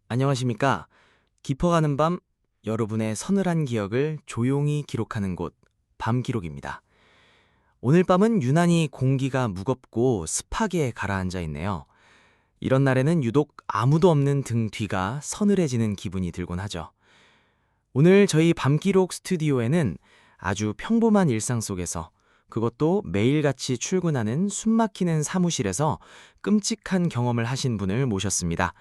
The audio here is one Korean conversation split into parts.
안녕하십니까. 깊어가는 밤, 여러분의 서늘한 기억을 조용히 기록하는 곳, 밤기록입니다. 오늘 밤은 유난히 공기가 무겁고 습하게 가라앉아 있네요. 이런 날에는 유독 아무도 없는 등 뒤가 서늘해지는 기분이 들곤 하죠. 오늘 저희 밤기록 스튜디오에는 아주 평범한 일상 속에서, 그것도 매일같이 출근하는 숨막히는 사무실에서 끔찍한 경험을 하신 분을 모셨습니다.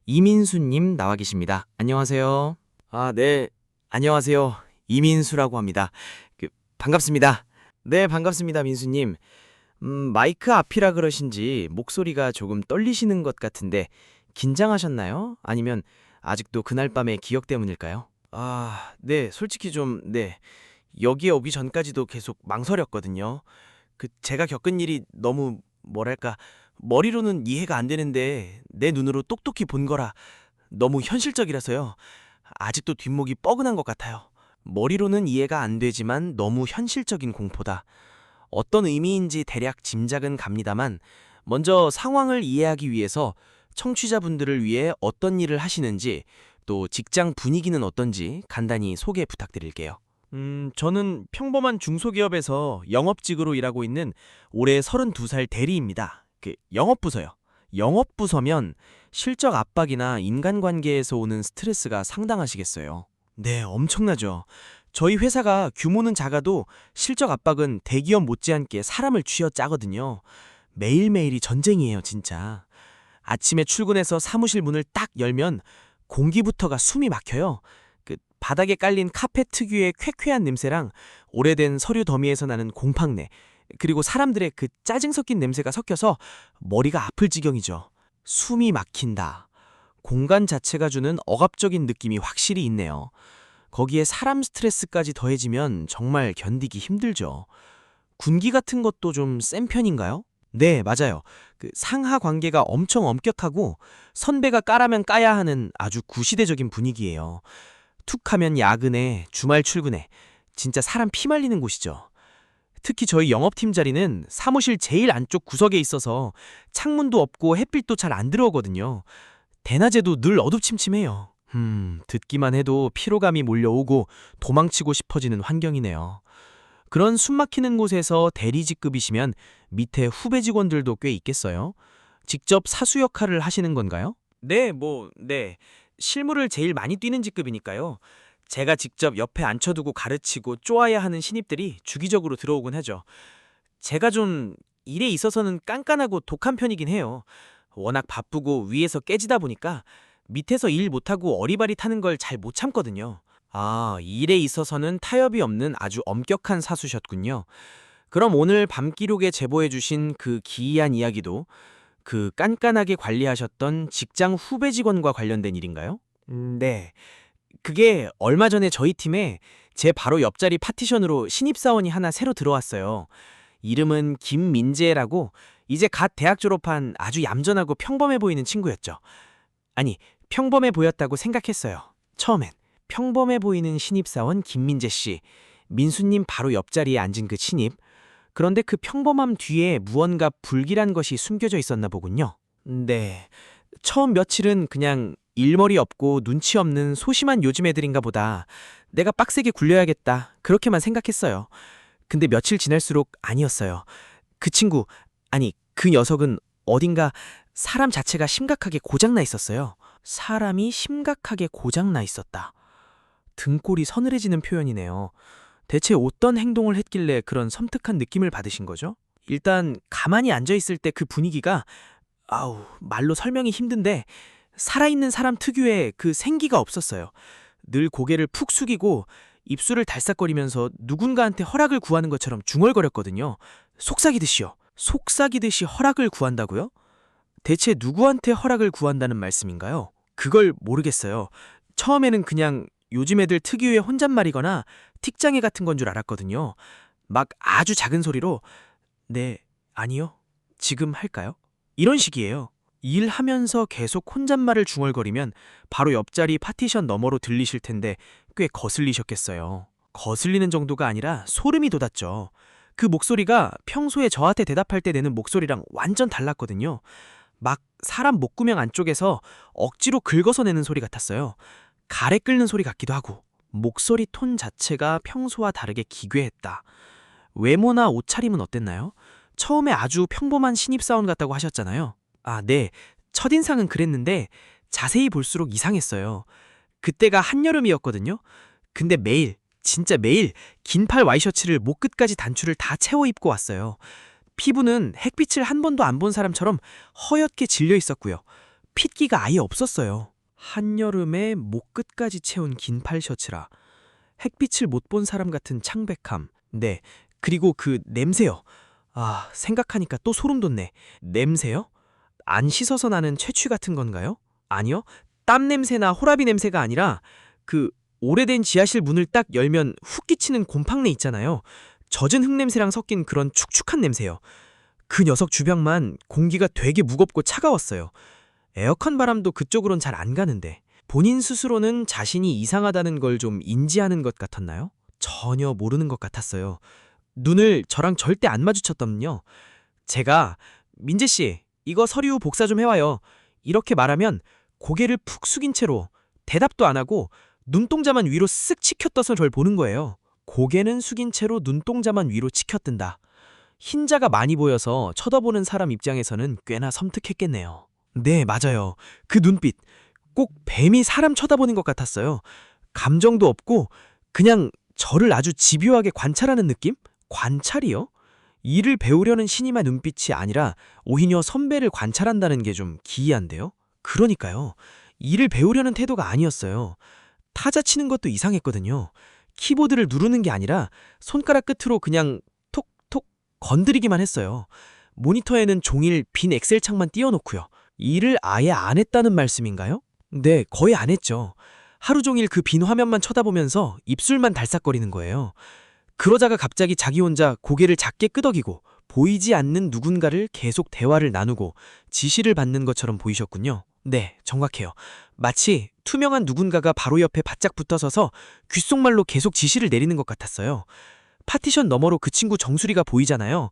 이민수님 나와 계십니다. 안녕하세요. 네. 안녕하세요. 이민수라고 합니다. 반갑습니다. 네, 반갑습니다, 민수님. 마이크 앞이라 그러신지 목소리가 조금 떨리시는 것 같은데 긴장하셨나요? 아니면 아직도 그날 밤의 기억 때문일까요? 네. 솔직히 네. 여기에 오기 전까지도 계속 망설였거든요. 제가 겪은 일이 너무 뭐랄까 머리로는 이해가 안 되는데 내 눈으로 똑똑히 본 거라 너무 현실적이라서요. 아직도 뒷목이 뻐근한 것 같아요. 머리로는 이해가 안 되지만 너무 현실적인 공포다. 어떤 의미인지 대략 짐작은 갑니다만 먼저 상황을 이해하기 위해서 청취자분들을 위해 어떤 일을 하시는지 또 직장 분위기는 어떤지 간단히 소개 부탁드릴게요. 저는 평범한 중소기업에서 영업직으로 일하고 있는 올해 32살 대리입니다. 영업부서요. 영업부서면 실적 압박이나 인간관계에서 오는 스트레스가 상당하시겠어요. 네, 엄청나죠. 저희 회사가 규모는 작아도 실적 압박은 대기업 못지않게 사람을 쥐어짜거든요. 매일매일이 전쟁이에요, 진짜. 아침에 출근해서 사무실 문을 딱 열면 공기부터가 숨이 막혀요. 바닥에 깔린 카펫 특유의 쾌쾌한 냄새랑 오래된 서류 더미에서 나는 곰팡내, 그리고 사람들의 짜증 섞인 냄새가 섞여서 머리가 아플 지경이죠. 숨이 막힌다. 공간 자체가 주는 억압적인 느낌이 확실히 있네요. 거기에 사람 스트레스까지 더해지면 정말 견디기 힘들죠. 군기 같은 것도 좀 센 편인가요? 네, 맞아요. 상하 관계가 엄청 엄격하고 선배가 까라면 까야 하는 아주 구시대적인 분위기예요. 툭 하면 야근에 주말 출근에 진짜 사람 피 말리는 곳이죠. 특히 저희 영업팀 자리는 사무실 제일 안쪽 구석에 있어서 창문도 없고 햇빛도 잘 안 들어오거든요. 대낮에도 늘 어둡침침해요. 듣기만 해도 피로감이 몰려오고 도망치고 싶어지는 환경이네요. 그런 숨막히는 곳에서 대리직급이시면 밑에 후배 직원들도 꽤 있겠어요? 직접 사수 역할을 하시는 건가요? 네. 실무를 제일 많이 뛰는 직급이니까요. 제가 직접 옆에 앉혀두고 가르치고 쪼아야 하는 신입들이 주기적으로 들어오곤 하죠. 제가 좀 일에 있어서는 깐깐하고 독한 편이긴 해요. 워낙 바쁘고 위에서 깨지다 보니까 밑에서 일 못하고 어리바리 타는 걸 잘 못 참거든요. 일에 있어서는 타협이 없는 아주 엄격한 사수셨군요. 그럼 오늘 밤기록에 제보해주신 그 기이한 이야기도 깐깐하게 관리하셨던 직장 후배 직원과 관련된 일인가요? 네. 그게 얼마 전에 저희 팀에 제 바로 옆자리 파티션으로 신입사원이 하나 새로 들어왔어요. 이름은 김민재라고 이제 갓 대학 졸업한 아주 얌전하고 평범해 보이는 친구였죠. 아니, 평범해 보였다고 생각했어요. 처음엔. 평범해 보이는 신입사원 김민재 씨. 민수님 바로 옆자리에 앉은 그 신입. 그런데 그 평범함 뒤에 무언가 불길한 것이 숨겨져 있었나 보군요. 네. 처음 며칠은 그냥 일머리 없고 눈치 없는 소심한 요즘 애들인가 보다. 내가 빡세게 굴려야겠다. 그렇게만 생각했어요. 근데 며칠 지날수록 아니었어요. 그 친구, 아니, 그 녀석은 어딘가 사람 자체가 심각하게 고장나 있었어요. 사람이 심각하게 고장나 있었다. 등골이 서늘해지는 표현이네요. 대체 어떤 행동을 했길래 그런 섬뜩한 느낌을 받으신 거죠? 일단 가만히 앉아있을 때 그 분위기가 말로 설명이 힘든데 살아있는 사람 특유의 그 생기가 없었어요. 늘 고개를 푹 숙이고 입술을 달싹거리면서 누군가한테 허락을 구하는 것처럼 중얼거렸거든요. 속삭이듯이요. 속삭이듯이 허락을 구한다고요? 대체 누구한테 허락을 구한다는 말씀인가요? 그걸 모르겠어요. 처음에는 그냥 요즘 애들 특유의 혼잣말이거나 틱장애 같은 건 줄 알았거든요. 막 아주 작은 소리로 네, 아니요, 지금 할까요? 이런 식이에요. 일하면서 계속 혼잣말을 중얼거리면 바로 옆자리 파티션 너머로 들리실 텐데 꽤 거슬리셨겠어요. 거슬리는 정도가 아니라 소름이 돋았죠. 그 목소리가 평소에 저한테 대답할 때 내는 목소리랑 완전 달랐거든요. 막 사람 목구멍 안쪽에서 억지로 긁어서 내는 소리 같았어요. 가래 끓는 소리 같기도 하고. 목소리 톤 자체가 평소와 다르게 기괴했다. 외모나 옷차림은 어땠나요? 처음에 아주 평범한 신입사원 같다고 하셨잖아요. 아, 네. 첫인상은 그랬는데 자세히 볼수록 이상했어요. 그때가 한여름이었거든요. 근데 매일, 진짜 매일 긴팔 와이셔츠를 목 끝까지 단추를 다 채워 입고 왔어요. 피부는 햇빛을 한 번도 안 본 사람처럼 허옇게 질려 있었고요. 핏기가 아예 없었어요. 한여름에 목 끝까지 채운 긴팔 셔츠라. 햇빛을 못 본 사람 같은 창백함. 네, 그리고 그 냄새요. 아, 생각하니까 또 소름 돋네. 냄새요? 안 씻어서 나는 채취 같은 건가요? 아니요. 땀 냄새나 호라비 냄새가 아니라 그 오래된 지하실 문을 딱 열면 훅 끼치는 곰팡내 있잖아요. 젖은 흙냄새랑 섞인 그런 축축한 냄새요. 그 녀석 주변만 공기가 되게 무겁고 차가웠어요. 에어컨 바람도 그쪽으론 잘 안 가는데. 본인 스스로는 자신이 이상하다는 걸 좀 인지하는 것 같았나요? 전혀 모르는 것 같았어요. 눈을 저랑 절대 안 마주쳤더군요. 제가 민재 씨, 이거 서류 복사 좀 해와요. 이렇게 말하면 고개를 푹 숙인 채로 대답도 안 하고 눈동자만 위로 쓱 치켜떠서 절 보는 거예요. 고개는 숙인 채로 눈동자만 위로 치켜뜬다. 흰자가 많이 보여서 쳐다보는 사람 입장에서는 꽤나 섬뜩했겠네요. 네, 맞아요. 그 눈빛. 꼭 뱀이 사람 쳐다보는 것 같았어요. 감정도 없고 그냥 저를 아주 집요하게 관찰하는 느낌? 관찰이요? 일을 배우려는 신임한 눈빛이 아니라 오히려 선배를 관찰한다는 게 좀 기이한데요? 그러니까요. 일을 배우려는 태도가 아니었어요. 타자 치는 것도 이상했거든요. 키보드를 누르는 게 아니라 손가락 끝으로 그냥 톡톡 건드리기만 했어요. 모니터에는 종일 빈 엑셀 창만 띄워놓고요. 일을 아예 안 했다는 말씀인가요? 네, 거의 안 했죠. 하루 종일 그 빈 화면만 쳐다보면서 입술만 달싹거리는 거예요. 그러다가 갑자기 자기 혼자 고개를 작게 끄덕이고 보이지 않는 누군가를 계속 대화를 나누고 지시를 받는 것처럼 보이셨군요. 네, 정확해요. 마치 투명한 누군가가 바로 옆에 바짝 붙어서서 귓속말로 계속 지시를 내리는 것 같았어요. 파티션 너머로 그 친구 정수리가 보이잖아요.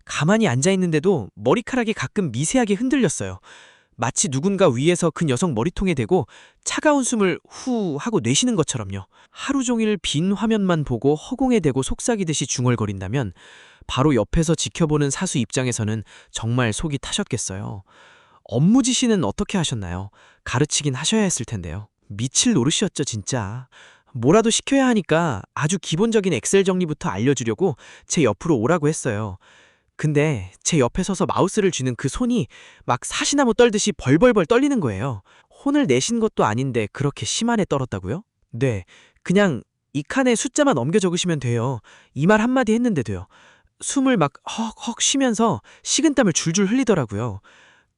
가만히 앉아있는데도 머리카락이 가끔 미세하게 흔들렸어요. 마치 누군가 위에서 그 녀석 머리통에 대고 차가운 숨을 후 하고 내쉬는 것처럼요. 하루 종일 빈 화면만 보고 허공에 대고 속삭이듯이 중얼거린다면 바로 옆에서 지켜보는 사수 입장에서는 정말 속이 타셨겠어요. 업무 지시는 어떻게 하셨나요? 가르치긴 하셔야 했을 텐데요. 미칠 노릇이었죠, 진짜. 뭐라도 시켜야 하니까 아주 기본적인 엑셀 정리부터 알려주려고 제 옆으로 오라고 했어요. 근데 제 옆에 서서 마우스를 쥐는 그 손이 막 사시나무 떨듯이 벌벌벌 떨리는 거예요. 혼을 내신 것도 아닌데 그렇게 심한에 떨었다고요? 네, 그냥 이 칸에 숫자만 옮겨 적으시면 돼요. 이 말 한마디 했는데도요. 숨을 막 헉헉 쉬면서 식은땀을 줄줄 흘리더라고요.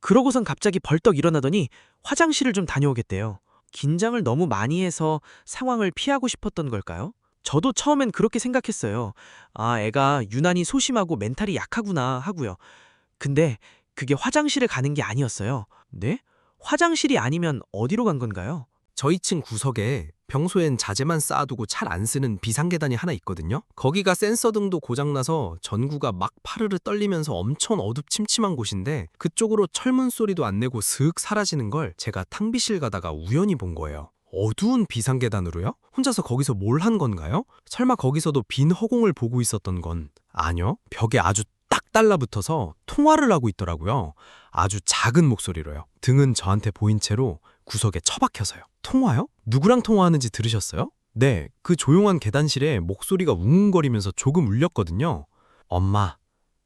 그러고선 갑자기 벌떡 일어나더니 화장실을 좀 다녀오겠대요. 긴장을 너무 많이 해서 상황을 피하고 싶었던 걸까요? 저도 처음엔 그렇게 생각했어요. 아, 애가 유난히 소심하고 멘탈이 약하구나 하고요. 근데 그게 화장실에 가는 게 아니었어요. 네? 화장실이 아니면 어디로 간 건가요? 저희 층 구석에 평소엔 자재만 쌓아두고 잘 안 쓰는 비상계단이 하나 있거든요. 거기가 센서 등도 고장나서 전구가 막 파르르 떨리면서 엄청 어둡침침한 곳인데 그쪽으로 철문 소리도 안 내고 슥 사라지는 걸 제가 탕비실 가다가 우연히 본 거예요. 어두운 비상계단으로요? 혼자서 거기서 뭘 한 건가요? 설마 거기서도 빈 허공을 보고 있었던 건 아니요. 벽에 아주 딱 달라붙어서 통화를 하고 있더라고요. 아주 작은 목소리로요. 등은 저한테 보인 채로 구석에 처박혀서요. 통화요? 누구랑 통화하는지 들으셨어요? 네, 그 조용한 계단실에 목소리가 웅웅거리면서 조금 울렸거든요. 엄마,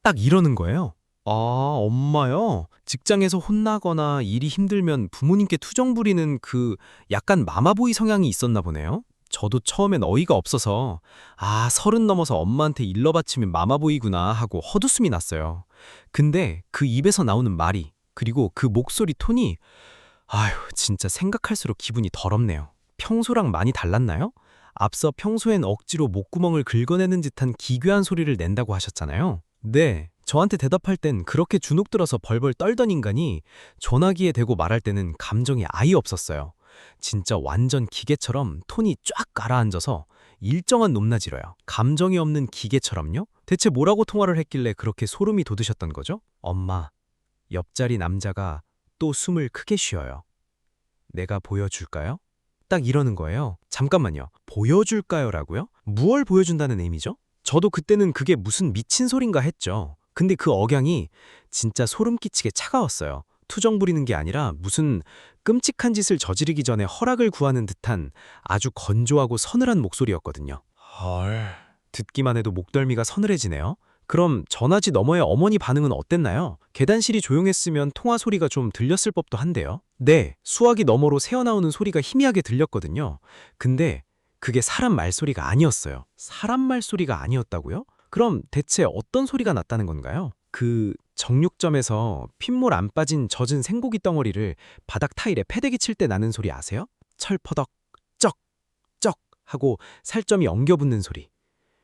딱 이러는 거예요. 아, 엄마요? 직장에서 혼나거나 일이 힘들면 부모님께 투정 부리는 그 약간 마마보이 성향이 있었나 보네요. 저도 처음엔 어이가 없어서 아, 30 넘어서 엄마한테 일러 바치면 마마보이구나 하고 헛웃음이 났어요. 근데 그 입에서 나오는 말이 그리고 그 목소리 톤이 아휴, 진짜 생각할수록 기분이 더럽네요. 평소랑 많이 달랐나요? 앞서 평소엔 억지로 목구멍을 긁어내는 듯한 기괴한 소리를 낸다고 하셨잖아요. 네, 저한테 대답할 땐 그렇게 주눅 들어서 벌벌 떨던 인간이 전화기에 대고 말할 때는 감정이 아예 없었어요. 진짜 완전 기계처럼 톤이 쫙 가라앉아서 일정한 높낮이로요. 감정이 없는 기계처럼요? 대체 뭐라고 통화를 했길래 그렇게 소름이 돋으셨던 거죠? 엄마, 옆자리 남자가 또 숨을 크게 쉬어요. 내가 보여줄까요? 딱 이러는 거예요. 잠깐만요. 보여줄까요라고요? 무얼 보여준다는 의미죠? 저도 그때는 그게 무슨 미친 소린가 했죠. 근데 그 억양이 진짜 소름 끼치게 차가웠어요. 투정 부리는 게 아니라 무슨 끔찍한 짓을 저지르기 전에 허락을 구하는 듯한 아주 건조하고 서늘한 목소리였거든요. 헐. 듣기만 해도 목덜미가 서늘해지네요. 그럼 전화지 너머의 어머니 반응은 어땠나요? 계단실이 조용했으면 통화 소리가 좀 들렸을 법도 한데요. 네, 수화기 너머로 새어나오는 소리가 희미하게 들렸거든요. 근데 그게 사람 말소리가 아니었어요. 사람 말소리가 아니었다고요? 그럼 대체 어떤 소리가 났다는 건가요? 그 정육점에서 핏물 안 빠진 젖은 생고기 덩어리를 바닥 타일에 패대기 칠 때 나는 소리 아세요? 철퍼덕, 쩍, 쩍 하고 살점이 엉겨붙는 소리.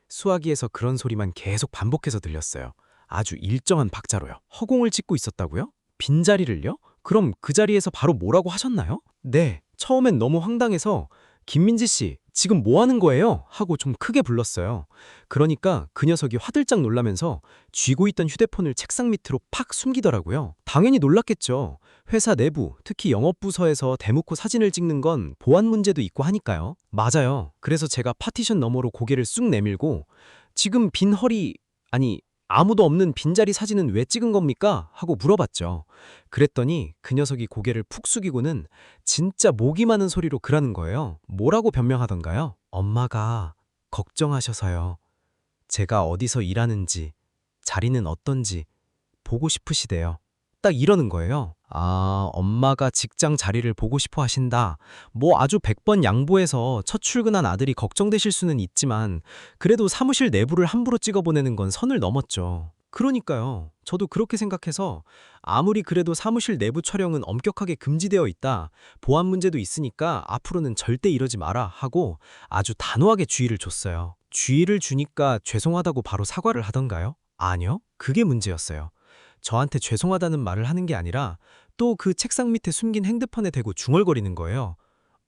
수화기에서 그런 소리만 계속 반복해서 들렸어요. 아주 일정한 박자로요. 허공을 찍고 있었다고요? 빈자리를요? 그럼 그 자리에서 바로 뭐라고 하셨나요? 네, 처음엔 너무 황당해서 김민지 씨, 지금 뭐 하는 거예요? 하고 좀 크게 불렀어요. 그러니까 그 녀석이 화들짝 놀라면서 쥐고 있던 휴대폰을 책상 밑으로 팍 숨기더라고요. 당연히 놀랐겠죠. 회사 내부, 특히 영업부서에서 대놓고 사진을 찍는 건 보안 문제도 있고 하니까요. 맞아요. 그래서 제가 파티션 너머로 고개를 쑥 내밀고 지금 빈 허리, 아니 아무도 없는 빈자리 사진은 왜 찍은 겁니까? 하고 물어봤죠. 그랬더니 그 녀석이 고개를 푹 숙이고는 진짜 목이 마는 소리로 그러는 거예요. 뭐라고 변명하던가요? 엄마가 걱정하셔서요. 제가 어디서 일하는지, 자리는 어떤지 보고 싶으시대요. 딱 이러는 거예요. 아, 엄마가 직장 자리를 보고 싶어 하신다. 뭐 아주 100번 양보해서 첫 출근한 아들이 걱정되실 수는 있지만 그래도 사무실 내부를 함부로 찍어보내는 건 선을 넘었죠. 그러니까요. 저도 그렇게 생각해서 아무리 그래도 사무실 내부 촬영은 엄격하게 금지되어 있다. 보안 문제도 있으니까 앞으로는 절대 이러지 마라 하고 아주 단호하게 주의를 줬어요. 주의를 주니까 죄송하다고 바로 사과를 하던가요? 아니요. 그게 문제였어요. 저한테 죄송하다는 말을 하는 게 아니라 또 그 책상 밑에 숨긴 핸드폰에 대고 중얼거리는 거예요.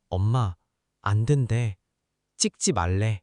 엄마, 안 된대. 찍지 말래.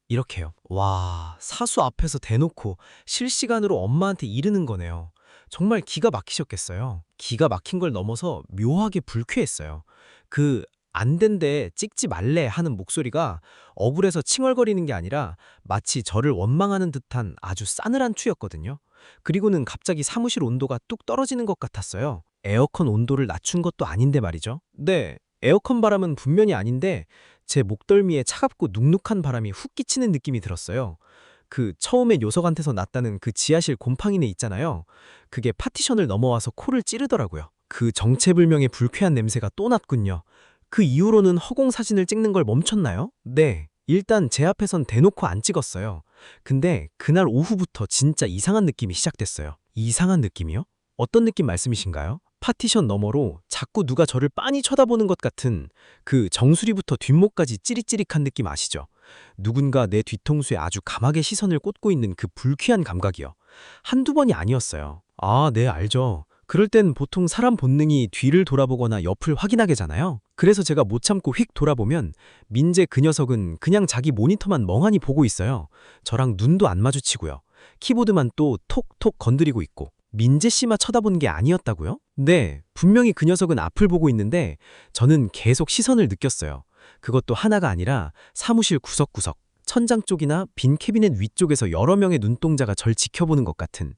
이렇게요. 와, 사수 앞에서 대놓고 실시간으로 엄마한테 이르는 거네요. 정말 기가 막히셨겠어요. 기가 막힌 걸 넘어서 묘하게 불쾌했어요. 그 안 된대, 찍지 말래 하는 목소리가 억울해서 칭얼거리는 게 아니라 마치 저를 원망하는 듯한 아주 싸늘한 투였거든요. 그리고는 갑자기 사무실 온도가 뚝 떨어지는 것 같았어요. 에어컨 온도를 낮춘 것도 아닌데 말이죠. 네, 에어컨 바람은 분명히 아닌데 제 목덜미에 차갑고 눅눅한 바람이 훅 끼치는 느낌이 들었어요. 그 처음에 녀석한테서 났다는 그 지하실 곰팡이네 있잖아요. 그게 파티션을 넘어와서 코를 찌르더라고요. 그 정체불명의 불쾌한 냄새가 또 났군요. 그 이후로는 허공 사진을 찍는 걸 멈췄나요? 네, 일단 제 앞에선 대놓고 안 찍었어요. 근데 그날 오후부터 진짜 이상한 느낌이 시작됐어요. 이상한 느낌이요? 어떤 느낌 말씀이신가요? 파티션 너머로 자꾸 누가 저를 빤히 쳐다보는 것 같은 그 정수리부터 뒷목까지 찌릿찌릿한 느낌 아시죠? 누군가 내 뒤통수에 아주 감하게 시선을 꽂고 있는 그 불쾌한 감각이요. 한두 번이 아니었어요. 아, 네, 알죠. 그럴 땐 보통 사람 본능이 뒤를 돌아보거나 옆을 확인하게잖아요. 그래서 제가 못 참고 휙 돌아보면 민재 그 녀석은 그냥 자기 모니터만 멍하니 보고 있어요. 저랑 눈도 안 마주치고요. 키보드만 또 톡톡 건드리고 있고. 민재 씨만 쳐다본 게 아니었다고요? 네, 분명히 그 녀석은 앞을 보고 있는데 저는 계속 시선을 느꼈어요. 그것도 하나가 아니라 사무실 구석구석, 천장 쪽이나 빈 캐비넷 위쪽에서 여러 명의 눈동자가 절 지켜보는 것 같은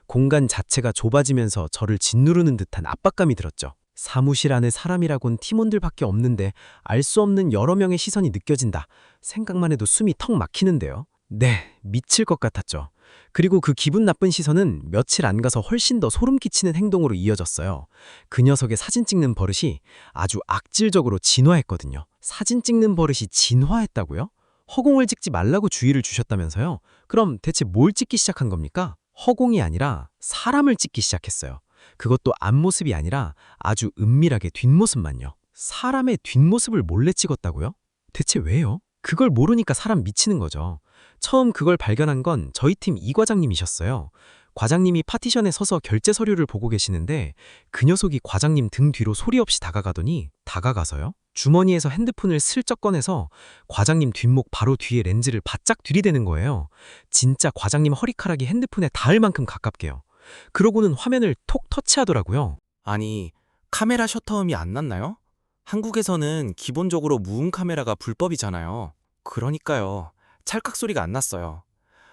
공간 자체가 좁아지면서 저를 짓누르는 듯한 압박감이 들었죠. 사무실 안에 사람이라곤 팀원들밖에 없는데 알 수 없는 여러 명의 시선이 느껴진다. 생각만 해도 숨이 턱 막히는데요. 네, 미칠 것 같았죠. 그리고 그 기분 나쁜 시선은 며칠 안 가서 훨씬 더 소름 끼치는 행동으로 이어졌어요. 그 녀석의 사진 찍는 버릇이 아주 악질적으로 진화했거든요. 사진 찍는 버릇이 진화했다고요? 허공을 찍지 말라고 주의를 주셨다면서요? 그럼 대체 뭘 찍기 시작한 겁니까? 허공이 아니라 사람을 찍기 시작했어요. 그것도 앞모습이 아니라 아주 은밀하게 뒷모습만요. 사람의 뒷모습을 몰래 찍었다고요? 대체 왜요? 그걸 모르니까 사람 미치는 거죠. 처음 그걸 발견한 건 저희 팀 이 과장님이셨어요. 과장님이 파티션에 서서 결제 서류를 보고 계시는데 그 녀석이 과장님 등 뒤로 소리 없이 다가가더니 다가가서요? 주머니에서 핸드폰을 슬쩍 꺼내서 과장님 뒷목 바로 뒤에 렌즈를 바짝 들이대는 거예요. 진짜 과장님 허리카락이 핸드폰에 닿을 만큼 가깝게요. 그러고는 화면을 톡 터치하더라고요. 아니, 카메라 셔터음이 안 났나요? 한국에서는 기본적으로 무음 카메라가 불법이잖아요. 그러니까요. 찰칵 소리가 안 났어요.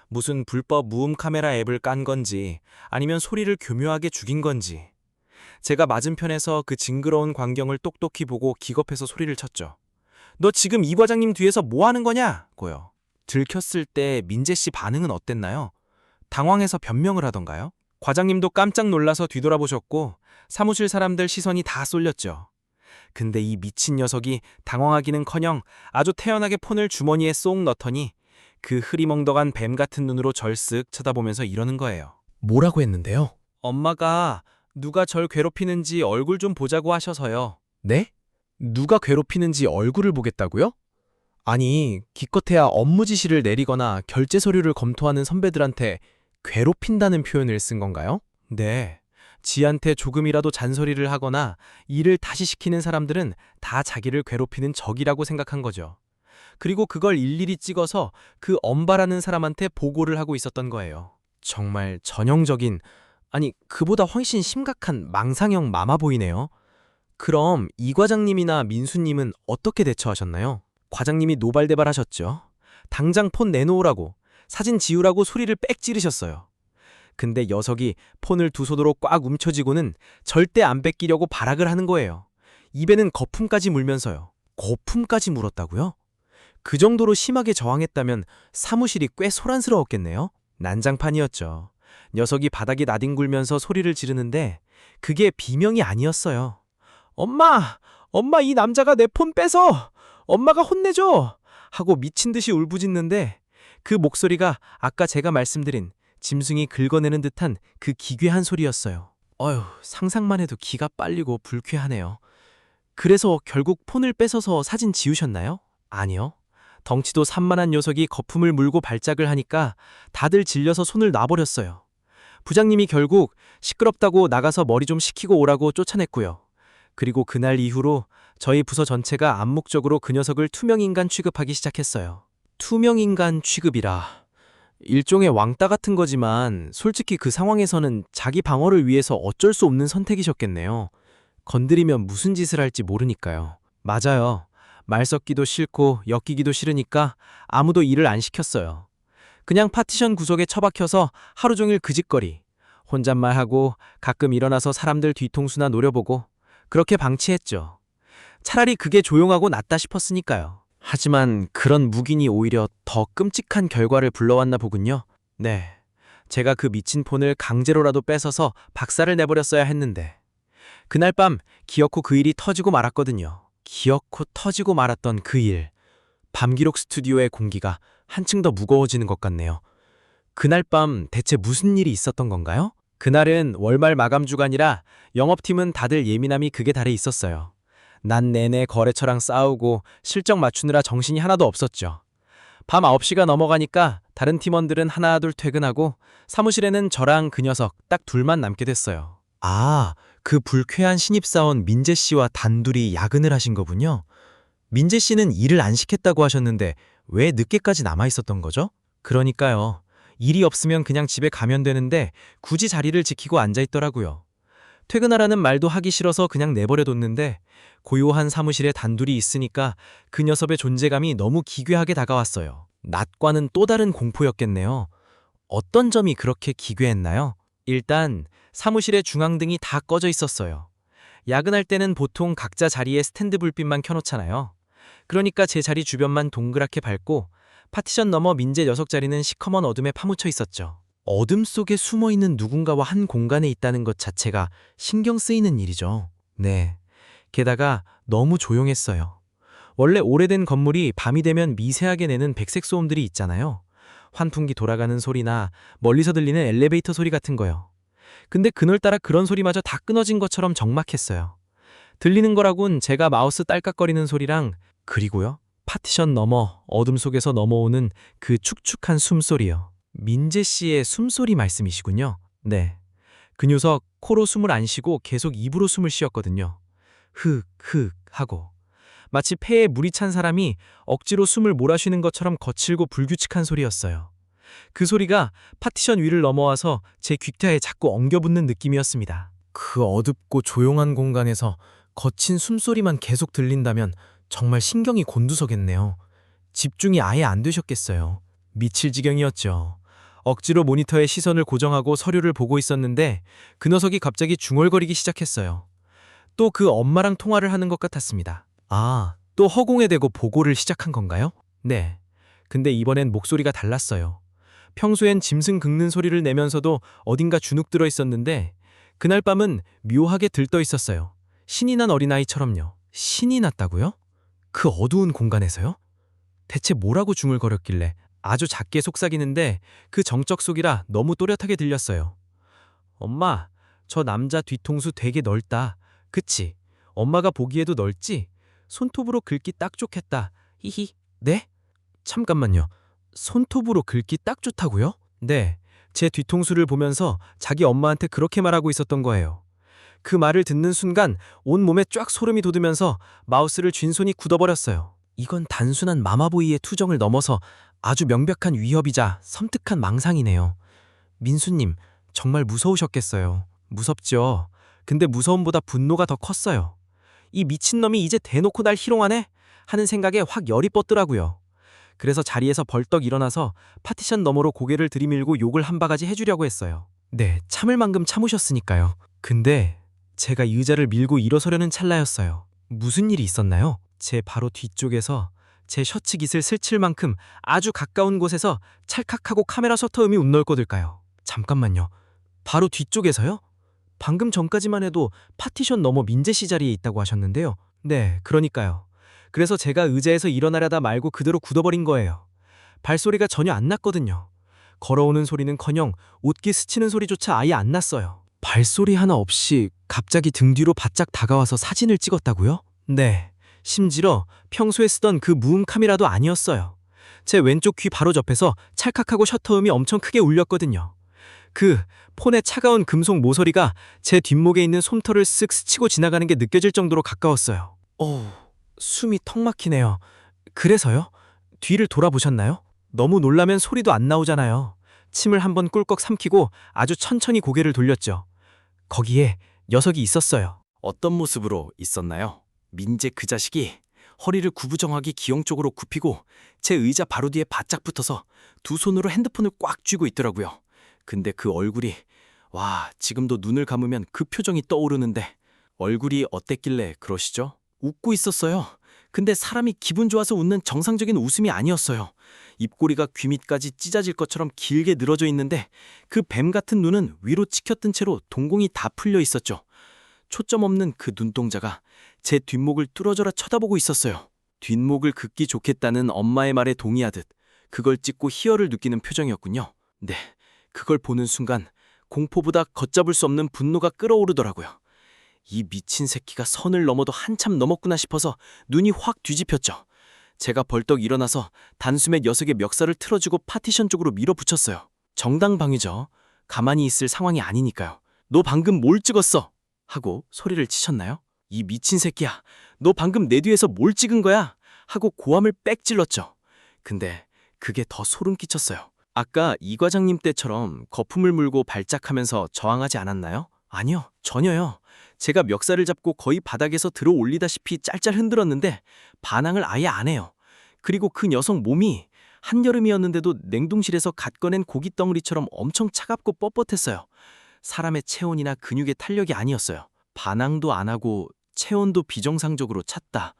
무슨 불법 무음 카메라 앱을 깐 건지 아니면 소리를 교묘하게 죽인 건지. 제가 맞은편에서 그 징그러운 광경을 똑똑히 보고 기겁해서 소리를 쳤죠. 너 지금 이 과장님 뒤에서 뭐 하는 거냐고요. 들켰을 때 민재 씨 반응은 어땠나요? 당황해서 변명을 하던가요? 과장님도 깜짝 놀라서 뒤돌아보셨고 사무실 사람들 시선이 다 쏠렸죠. 근데 이 미친 녀석이 당황하기는커녕 아주 태연하게 폰을 주머니에 쏙 넣더니 그 흐리멍덩한 뱀 같은 눈으로 절 쓱 쳐다보면서 이러는 거예요. 뭐라고 했는데요? 엄마가 누가 절 괴롭히는지 얼굴 좀 보자고 하셔서요. 네? 누가 괴롭히는지 얼굴을 보겠다고요? 아니, 기껏해야 업무 지시를 내리거나 결제 서류를 검토하는 선배들한테 괴롭힌다는 표현을 쓴 건가요? 네. 지한테 조금이라도 잔소리를 하거나 일을 다시 시키는 사람들은 다 자기를 괴롭히는 적이라고 생각한 거죠. 그리고 그걸 일일이 찍어서 그 엄바라는 사람한테 보고를 하고 있었던 거예요. 정말 전형적인, 아니, 그보다 훨씬 심각한 망상형 마마보이네요. 그럼 이 과장님이나 민수님은 어떻게 대처하셨나요? 과장님이 노발대발하셨죠. 당장 폰 내놓으라고, 사진 지우라고 소리를 빽 지르셨어요. 근데 녀석이 폰을 두 손으로 꽉 움켜쥐고는 절대 안 뺏기려고 발악을 하는 거예요. 입에는 거품까지 물면서요. 거품까지 물었다고요? 그 정도로 심하게 저항했다면 사무실이 꽤 소란스러웠겠네요? 난장판이었죠. 녀석이 바닥에 나뒹굴면서 소리를 지르는데 그게 비명이 아니었어요. 엄마! 엄마 이 남자가 내 폰 뺏어! 엄마가 혼내줘! 하고 미친 듯이 울부짖는데 그 목소리가 아까 제가 말씀드린 짐승이 긁어내는 듯한 그 기괴한 소리였어요. 어휴, 상상만 해도 기가 빨리고 불쾌하네요. 그래서 결국 폰을 뺏어서 사진 지우셨나요? 아니요. 덩치도 산만한 녀석이 거품을 물고 발작을 하니까 다들 질려서 손을 놔버렸어요. 부장님이 결국 시끄럽다고 나가서 머리 좀 식히고 오라고 쫓아냈고요. 그리고 그날 이후로 저희 부서 전체가 암묵적으로 그 녀석을 투명인간 취급하기 시작했어요. 투명인간 취급이라. 일종의 왕따 같은 거지만 솔직히 그 상황에서는 자기 방어를 위해서 어쩔 수 없는 선택이셨겠네요. 건드리면 무슨 짓을 할지 모르니까요. 맞아요. 말 섞기도 싫고 엮이기도 싫으니까 아무도 일을 안 시켰어요. 그냥 파티션 구석에 처박혀서 하루 종일 그짓거리, 혼잣말하고 가끔 일어나서 사람들 뒤통수나 노려보고 그렇게 방치했죠. 차라리 그게 조용하고 낫다 싶었으니까요. 하지만 그런 묵인이 오히려 더 끔찍한 결과를 불러왔나 보군요. 네, 제가 그 미친 폰을 강제로라도 뺏어서 박살을 내버렸어야 했는데 그날 밤 기어코 그 일이 터지고 말았거든요. 기어코 터지고 말았던 그 일. 밤기록 스튜디오의 공기가 한층 더 무거워지는 것 같네요. 그날 밤 대체 무슨 일이 있었던 건가요? 그날은 월말 마감 주간이라 영업팀은 다들 예민함이 극에 달해 있었어요. 난 내내 거래처랑 싸우고 실적 맞추느라 정신이 하나도 없었죠. 밤 9시가 넘어가니까 다른 팀원들은 하나둘 퇴근하고 사무실에는 저랑 그 녀석 딱 둘만 남게 됐어요. 아, 그 불쾌한 신입사원 민재 씨와 단둘이 야근을 하신 거군요. 민재 씨는 일을 안 시켰다고 하셨는데 왜 늦게까지 남아 있었던 거죠? 그러니까요. 일이 없으면 그냥 집에 가면 되는데 굳이 자리를 지키고 앉아 있더라고요. 퇴근하라는 말도 하기 싫어서 그냥 내버려뒀는데 고요한 사무실에 단둘이 있으니까 그 녀석의 존재감이 너무 기괴하게 다가왔어요. 낮과는 또 다른 공포였겠네요. 어떤 점이 그렇게 기괴했나요? 일단 사무실의 중앙등이 다 꺼져 있었어요. 야근할 때는 보통 각자 자리에 스탠드 불빛만 켜놓잖아요. 그러니까 제 자리 주변만 동그랗게 밝고 파티션 너머 민재 녀석 자리는 시커먼 어둠에 파묻혀 있었죠. 어둠 속에 숨어있는 누군가와 한 공간에 있다는 것 자체가 신경 쓰이는 일이죠. 네. 게다가 너무 조용했어요. 원래 오래된 건물이 밤이 되면 미세하게 내는 백색 소음들이 있잖아요. 환풍기 돌아가는 소리나 멀리서 들리는 엘리베이터 소리 같은 거요. 근데 그날따라 그런 소리마저 다 끊어진 것처럼 적막했어요. 들리는 거라곤 제가 마우스 딸깍거리는 소리랑 그리고요. 파티션 너머 어둠 속에서 넘어오는 그 축축한 숨소리요. 민재 씨의 숨소리 말씀이시군요. 네. 그 녀석 코로 숨을 안 쉬고 계속 입으로 숨을 쉬었거든요. 흑 하고. 마치 폐에 물이 찬 사람이 억지로 숨을 몰아쉬는 것처럼 거칠고 불규칙한 소리였어요. 그 소리가 파티션 위를 넘어와서 제 귓가에 자꾸 엉겨붙는 느낌이었습니다. 그 어둡고 조용한 공간에서 거친 숨소리만 계속 들린다면 정말 신경이 곤두서겠네요. 집중이 아예 안 되셨겠어요. 미칠 지경이었죠. 억지로 모니터에 시선을 고정하고 서류를 보고 있었는데 그 녀석이 갑자기 중얼거리기 시작했어요. 또 그 엄마랑 통화를 하는 것 같았습니다. 아, 또 허공에 대고 보고를 시작한 건가요? 네. 근데 이번엔 목소리가 달랐어요. 평소엔 짐승 긁는 소리를 내면서도 어딘가 주눅 들어 있었는데 그날 밤은 묘하게 들떠 있었어요. 신이 난 어린아이처럼요. 신이 났다고요? 그 어두운 공간에서요? 대체 뭐라고 중얼거렸길래 아주 작게 속삭이는데 그 정적 속이라 너무 또렷하게 들렸어요. 엄마, 저 남자 뒤통수 되게 넓다. 그치? 엄마가 보기에도 넓지? 손톱으로 긁기 딱 좋겠다. 히히. 네? 잠깐만요. 손톱으로 긁기 딱 좋다고요? 네. 제 뒤통수를 보면서 자기 엄마한테 그렇게 말하고 있었던 거예요. 그 말을 듣는 순간 온몸에 쫙 소름이 돋으면서 마우스를 쥔손이 굳어버렸어요. 이건 단순한 마마보이의 투정을 넘어서 아주 명백한 위협이자 섬뜩한 망상이네요. 민수님, 정말 무서우셨겠어요. 무섭죠. 근데 무서움보다 분노가 더 컸어요. 이 미친놈이 이제 대놓고 날 희롱하네? 하는 생각에 확 열이 뻗더라고요. 그래서 자리에서 벌떡 일어나서 파티션 너머로 고개를 들이밀고 욕을 한 바가지 해주려고 했어요. 네, 참을 만큼 참으셨으니까요. 근데 제가 의자를 밀고 일어서려는 찰나였어요. 무슨 일이 있었나요? 제 바로 뒤쪽에서 제 셔츠 깃을 스칠 만큼 아주 가까운 곳에서 찰칵하고 카메라 셔터음이 운널거들까요? 잠깐만요. 바로 뒤쪽에서요? 방금 전까지만 해도 파티션 너머 민재 씨 자리에 있다고 하셨는데요. 네, 그러니까요. 그래서 제가 의자에서 일어나려다 말고 그대로 굳어버린 거예요. 발소리가 전혀 안 났거든요. 걸어오는 소리는커녕 옷깃 스치는 소리조차 아예 안 났어요. 발소리 하나 없이 갑자기 등 뒤로 바짝 다가와서 사진을 찍었다고요? 네. 심지어 평소에 쓰던 그 무음 카메라도 아니었어요. 제 왼쪽 귀 바로 옆에서 찰칵하고 셔터음이 엄청 크게 울렸거든요. 그 폰의 차가운 금속 모서리가 제 뒷목에 있는 솜털을 쓱 스치고 지나가는 게 느껴질 정도로 가까웠어요. 숨이 턱 막히네요. 그래서요? 뒤를 돌아보셨나요? 너무 놀라면 소리도 안 나오잖아요. 침을 한번 꿀꺽 삼키고 아주 천천히 고개를 돌렸죠. 거기에 녀석이 있었어요. 어떤 모습으로 있었나요? 민재 그 자식이 허리를 구부정하게 기형 쪽으로 굽히고 제 의자 바로 뒤에 바짝 붙어서 두 손으로 핸드폰을 꽉 쥐고 있더라고요. 근데 그 얼굴이 지금도 눈을 감으면 그 표정이 떠오르는데 얼굴이 어땠길래 그러시죠? 웃고 있었어요. 근데 사람이 기분 좋아서 웃는 정상적인 웃음이 아니었어요. 입꼬리가 귀 밑까지 찢어질 것처럼 길게 늘어져 있는데 그 뱀 같은 눈은 위로 치켜뜬 채로 동공이 다 풀려 있었죠. 초점 없는 그 눈동자가 제 뒷목을 뚫어져라 쳐다보고 있었어요. 뒷목을 긋기 좋겠다는 엄마의 말에 동의하듯 그걸 찍고 희열을 느끼는 표정이었군요. 네, 그걸 보는 순간 공포보다 걷잡을 수 없는 분노가 끓어오르더라고요. 이 미친 새끼가 선을 넘어도 한참 넘었구나 싶어서 눈이 확 뒤집혔죠. 제가 벌떡 일어나서 단숨에 녀석의 멱살을 틀어주고 파티션 쪽으로 밀어붙였어요. 정당방위죠. 가만히 있을 상황이 아니니까요. 너 방금 뭘 찍었어? 하고 소리를 치셨나요? 이 미친 새끼야, 너 방금 내 뒤에서 뭘 찍은 거야? 하고 고함을 빽 질렀죠. 근데 그게 더 소름 끼쳤어요. 아까 이 과장님 때처럼 거품을 물고 발작하면서 저항하지 않았나요? 아니요, 전혀요. 제가 멱살을 잡고 거의 바닥에서 들어 올리다시피 짤짤 흔들었는데 반항을 아예 안 해요. 그리고 그 녀석 몸이 한여름이었는데도 냉동실에서 갓 꺼낸 고기 덩어리처럼 엄청 차갑고 뻣뻣했어요. 사람의 체온이나 근육의 탄력이 아니었어요. 반항도 안 하고 체온도 비정상적으로 찼다.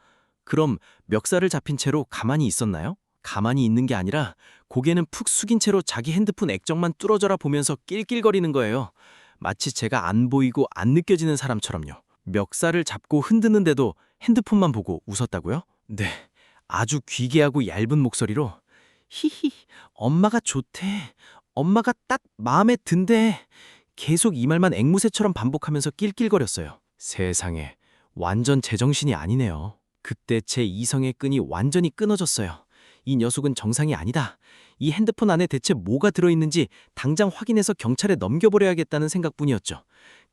그럼 멱살을 잡힌 채로 가만히 있었나요? 가만히 있는 게 아니라 고개는 푹 숙인 채로 자기 핸드폰 액정만 뚫어져라 보면서 낄낄거리는 거예요. 마치 제가 안 보이고 안 느껴지는 사람처럼요. 멱살을 잡고 흔드는데도 핸드폰만 보고 웃었다고요? 네, 아주 귀개하고 얇은 목소리로 히히, 엄마가 좋대. 엄마가 딱 마음에 든대. 계속 이 말만 앵무새처럼 반복하면서 낄낄거렸어요. 세상에, 완전 제정신이 아니네요. 그때 제 이성의 끈이 완전히 끊어졌어요. 이 녀석은 정상이 아니다. 이 핸드폰 안에 대체 뭐가 들어있는지 당장 확인해서 경찰에 넘겨버려야겠다는 생각뿐이었죠.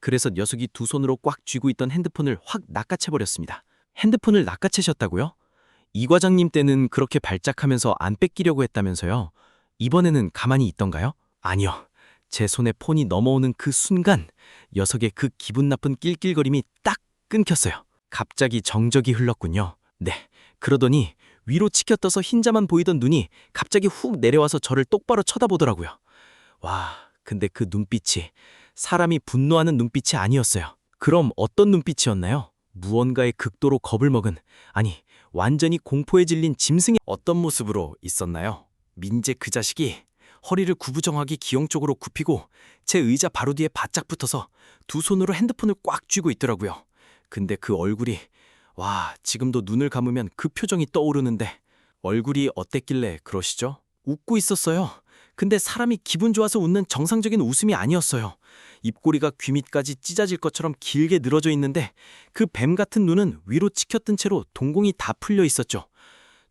그래서 녀석이 두 손으로 꽉 쥐고 있던 핸드폰을 확 낚아채버렸습니다. 핸드폰을 낚아채셨다고요? 이 과장님 때는 그렇게 발작하면서 안 뺏기려고 했다면서요? 이번에는 가만히 있던가요? 아니요. 제 손에 폰이 넘어오는 그 순간 녀석의 그 기분 나쁜 낄낄거림이 딱 끊겼어요. 갑자기 정적이 흘렀군요. 네, 그러더니 위로 치켜떠서 흰자만 보이던 눈이 갑자기 훅 내려와서 저를 똑바로 쳐다보더라고요. 와, 근데 그 눈빛이 사람이 분노하는 눈빛이 아니었어요. 그럼 어떤 눈빛이었나요? 무언가에 극도로 겁을 먹은, 아니, 완전히 공포에 질린 짐승의 어떤 모습으로 있었나요? 민재 그 자식이 허리를 구부정하게 기형 쪽으로 굽히고 제 의자 바로 뒤에 바짝 붙어서 두 손으로 핸드폰을 꽉 쥐고 있더라고요. 근데 그 얼굴이, 와, 지금도 눈을 감으면 그 표정이 떠오르는데 얼굴이 어땠길래 그러시죠? 웃고 있었어요. 근데 사람이 기분 좋아서 웃는 정상적인 웃음이 아니었어요. 입꼬리가 귀 밑까지 찢어질 것처럼 길게 늘어져 있는데 그 뱀 같은 눈은 위로 치켜뜬 채로 동공이 다 풀려 있었죠.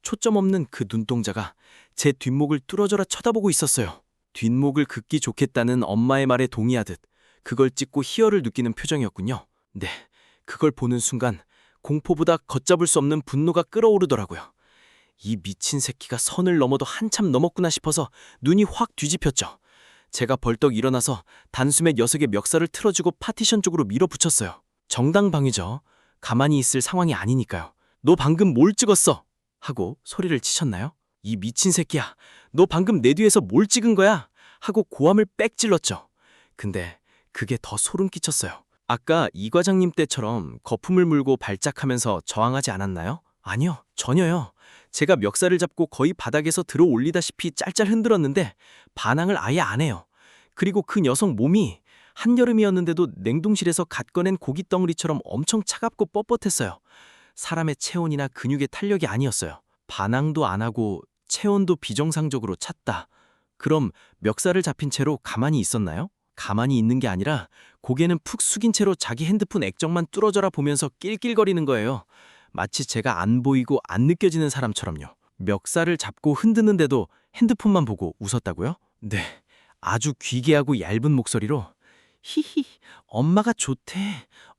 초점 없는 그 눈동자가 제 뒷목을 뚫어져라 쳐다보고 있었어요. 뒷목을 긋기 좋겠다는 엄마의 말에 동의하듯 그걸 찍고 희열을 느끼는 표정이었군요. 네, 그걸 보는 순간 공포보다 걷잡을 수 없는 분노가 끓어오르더라고요. 이 미친 새끼가 선을 넘어도 한참 넘었구나 싶어서 눈이 확 뒤집혔죠. 제가 벌떡 일어나서 단숨에 녀석의 멱살을 틀어주고 파티션 쪽으로 밀어붙였어요. 정당방위죠. 가만히 있을 상황이 아니니까요. 너 방금 뭘 찍었어? 하고 소리를 치셨나요? 이 미친 새끼야, 너 방금 내 뒤에서 뭘 찍은 거야? 하고 고함을 빽 질렀죠. 근데 그게 더 소름 끼쳤어요. 아까 이 과장님 때처럼 거품을 물고 발작하면서 저항하지 않았나요? 아니요, 전혀요. 제가 멱살을 잡고 거의 바닥에서 들어 올리다시피 짤짤 흔들었는데 반항을 아예 안 해요. 그리고 그 녀석 몸이 한여름이었는데도 냉동실에서 갓 꺼낸 고깃덩어리처럼 엄청 차갑고 뻣뻣했어요. 사람의 체온이나 근육의 탄력이 아니었어요. 반항도 안 하고 체온도 비정상적으로 찼다. 그럼 멱살을 잡힌 채로 가만히 있었나요? 가만히 있는 게 아니라 고개는 푹 숙인 채로 자기 핸드폰 액정만 뚫어져라 보면서 낄낄거리는 거예요. 마치 제가 안 보이고 안 느껴지는 사람처럼요. 멱살을 잡고 흔드는데도 핸드폰만 보고 웃었다고요? 네, 아주 귀개하고 얇은 목소리로 히히, 엄마가 좋대.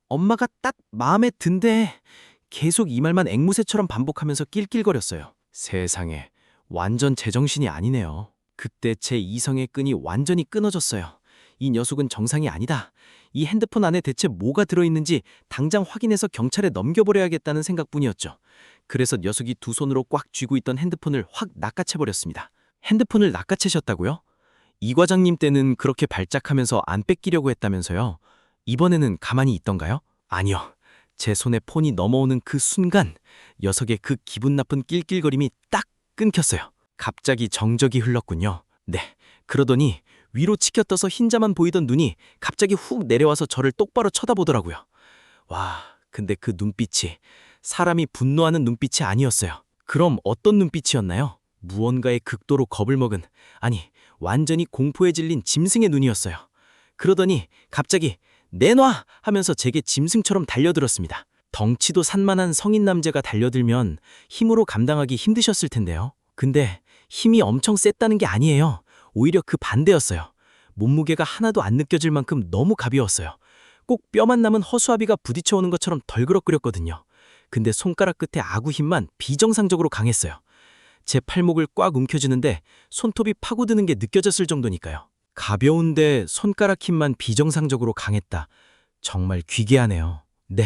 엄마가 딱 마음에 든대. 계속 이 말만 앵무새처럼 반복하면서 낄낄거렸어요. 세상에, 완전 제정신이 아니네요. 그때 제 이성의 끈이 완전히 끊어졌어요. 이 녀석은 정상이 아니다. 이 핸드폰 안에 대체 뭐가 들어있는지 당장 확인해서 경찰에 넘겨버려야겠다는 생각뿐이었죠. 그래서 녀석이 두 손으로 꽉 쥐고 있던 핸드폰을 확 낚아채버렸습니다. 핸드폰을 낚아채셨다고요? 이 과장님 때는 그렇게 발작하면서 안 뺏기려고 했다면서요. 이번에는 가만히 있던가요? 아니요. 제 손에 폰이 넘어오는 그 순간 녀석의 그 기분 나쁜 낄낄거림이 딱 끊겼어요. 갑자기 정적이 흘렀군요. 네, 그러더니 위로 치켜떠서 흰자만 보이던 눈이 갑자기 훅 내려와서 저를 똑바로 쳐다보더라고요. 와, 근데 그 눈빛이 사람이 분노하는 눈빛이 아니었어요. 그럼 어떤 눈빛이었나요? 무언가에 극도로 겁을 먹은, 아니, 완전히 공포에 질린 짐승의 눈이었어요. 그러더니 갑자기 내놔! 하면서 제게 짐승처럼 달려들었습니다. 덩치도 산만한 성인 남자가 달려들면 힘으로 감당하기 힘드셨을 텐데요. 근데 힘이 엄청 셌다는 게 아니에요. 오히려 그 반대였어요. 몸무게가 하나도 안 느껴질 만큼 너무 가벼웠어요. 꼭 뼈만 남은 허수아비가 부딪혀오는 것처럼 덜그럭거렸거든요. 근데 손가락 끝에 아구 힘만 비정상적으로 강했어요. 제 팔목을 꽉 움켜쥐는데 손톱이 파고드는 게 느껴졌을 정도니까요. 가벼운데 손가락 힘만 비정상적으로 강했다. 정말 귀괴하네요. 네,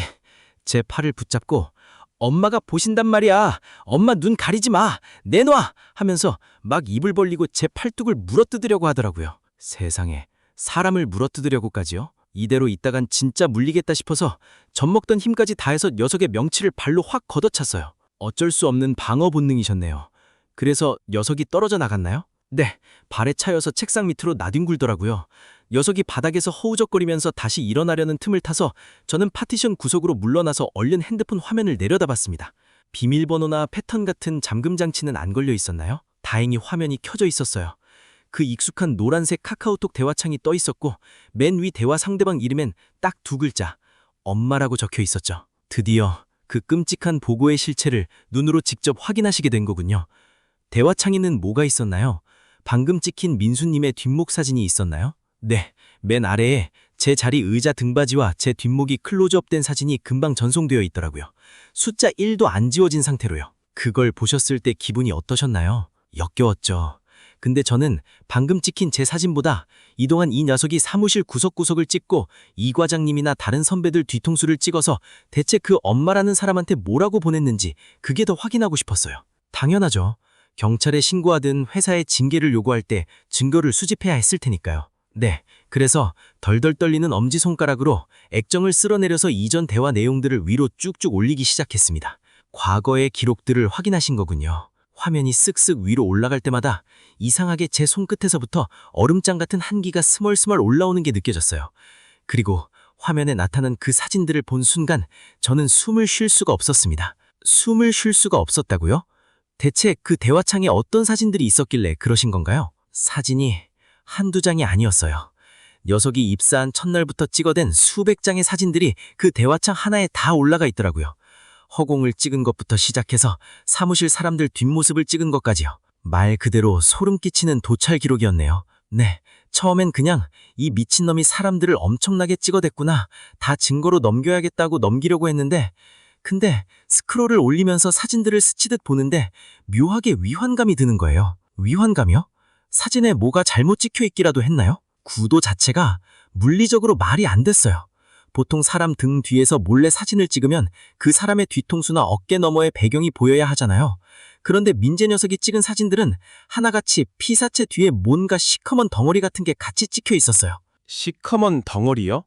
제 팔을 붙잡고 엄마가 보신단 말이야. 엄마 눈 가리지 마. 내놔! 하면서 막 입을 벌리고 제 팔뚝을 물어뜯으려고 하더라고요. 세상에, 사람을 물어뜯으려고까지요? 이대로 있다간 진짜 물리겠다 싶어서 젖먹던 힘까지 다해서 녀석의 명치를 발로 확 걷어찼어요. 어쩔 수 없는 방어 본능이셨네요. 그래서 녀석이 떨어져 나갔나요? 네, 발에 차여서 책상 밑으로 나뒹굴더라고요. 녀석이 바닥에서 허우적거리면서 다시 일어나려는 틈을 타서 저는 파티션 구석으로 물러나서 얼른 핸드폰 화면을 내려다봤습니다. 비밀번호나 패턴 같은 잠금 장치는 안 걸려 있었나요? 다행히 화면이 켜져 있었어요. 그 익숙한 노란색 카카오톡 대화창이 떠 있었고 맨 위 대화 상대방 이름엔 딱 두 글자, 엄마라고 적혀 있었죠. 드디어 그 끔찍한 보고의 실체를 눈으로 직접 확인하시게 된 거군요. 대화창에는 뭐가 있었나요? 방금 찍힌 민수님의 뒷목 사진이 있었나요? 네, 맨 아래에 제 자리 의자 등받이와 제 뒷목이 클로즈업된 사진이 금방 전송되어 있더라고요. 숫자 1도 안 지워진 상태로요. 그걸 보셨을 때 기분이 어떠셨나요? 역겨웠죠. 근데 저는 방금 찍힌 제 사진보다 이동한 이 녀석이 사무실 구석구석을 찍고 이 과장님이나 다른 선배들 뒤통수를 찍어서 대체 그 엄마라는 사람한테 뭐라고 보냈는지 그게 더 확인하고 싶었어요. 당연하죠. 경찰에 신고하든 회사에 징계를 요구할 때 증거를 수집해야 했을 테니까요. 네, 그래서 덜덜 떨리는 엄지손가락으로 액정을 쓸어내려서 이전 대화 내용들을 위로 쭉쭉 올리기 시작했습니다. 과거의 기록들을 확인하신 거군요. 화면이 쓱쓱 위로 올라갈 때마다 이상하게 제 손끝에서부터 얼음장 같은 한기가 스멀스멀 올라오는 게 느껴졌어요. 그리고 화면에 나타난 그 사진들을 본 순간 저는 숨을 쉴 수가 없었습니다. 숨을 쉴 수가 없었다고요? 대체 그 대화창에 어떤 사진들이 있었길래 그러신 건가요? 사진이 한두 장이 아니었어요. 녀석이 입사한 첫날부터 찍어댄 수백 장의 사진들이 그 대화창 하나에 다 올라가 있더라고요. 허공을 찍은 것부터 시작해서 사무실 사람들 뒷모습을 찍은 것까지요. 말 그대로 소름 끼치는 도찰 기록이었네요. 네, 처음엔 그냥 이 미친놈이 사람들을 엄청나게 찍어댔구나, 다 증거로 넘겨야겠다고 넘기려고 했는데, 근데 스크롤을 올리면서 사진들을 스치듯 보는데 묘하게 위환감이 드는 거예요. 위환감이요? 사진에 뭐가 잘못 찍혀 있기라도 했나요? 구도 자체가 물리적으로 말이 안 됐어요. 보통 사람 등 뒤에서 몰래 사진을 찍으면 그 사람의 뒤통수나 어깨 너머의 배경이 보여야 하잖아요. 그런데 민재 녀석이 찍은 사진들은 하나같이 피사체 뒤에 뭔가 시커먼 덩어리 같은 게 같이 찍혀 있었어요. 시커먼 덩어리요?